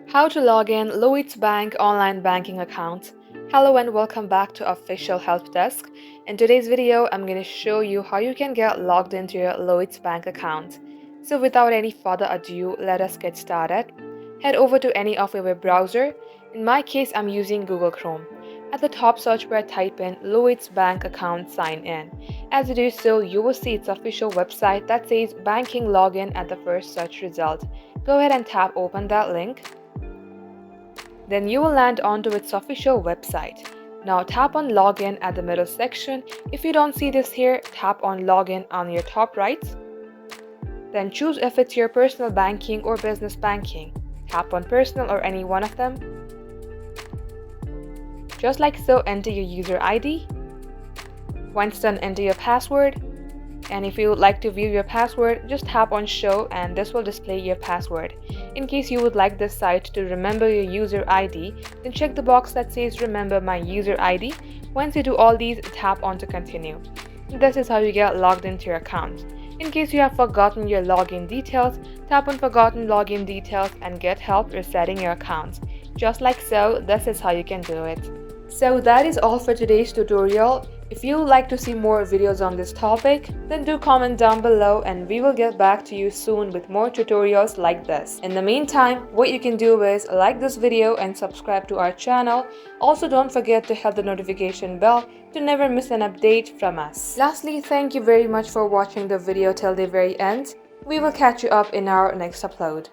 How to log in Lloyds Bank online banking account. Hello and welcome back to Official Help Desk. In today's video, I'm going to show you how you can get logged into your Lloyds Bank account. So without any further ado, let us get started. Head over to any of your web browser. In my case, I'm using Google Chrome. At the top search bar, type in Lloyds Bank account sign in. As you do so, you will see its official website that says banking login at the first search result. Go ahead and tap open that link. Then you will land onto its official website. Now tap on login at the middle section. If you don't see this here, tap on login on your top right. Then choose if it's your personal banking or business banking. Tap on personal or any one of them. Just like so, enter your user ID. Once done, enter your password. And if you would like to view your password, just tap on show and this will display your password. In case you would like this site to remember your user ID, then check the box that says remember my user ID. Once you do all these, tap on to continue. This is how you get logged into your account. In case you have forgotten your login details, tap on forgotten login details and get help resetting your account. Just like so, this is how you can do it. So that is all for today's tutorial. If you would like to see more videos on this topic, then do comment down below and we will get back to you soon with more tutorials like this. In the meantime, what you can do is like this video and subscribe to our channel. Also, don't forget to hit the notification bell to never miss an update from us. Lastly, thank you very much for watching the video till the very end. We will catch you up in our next upload.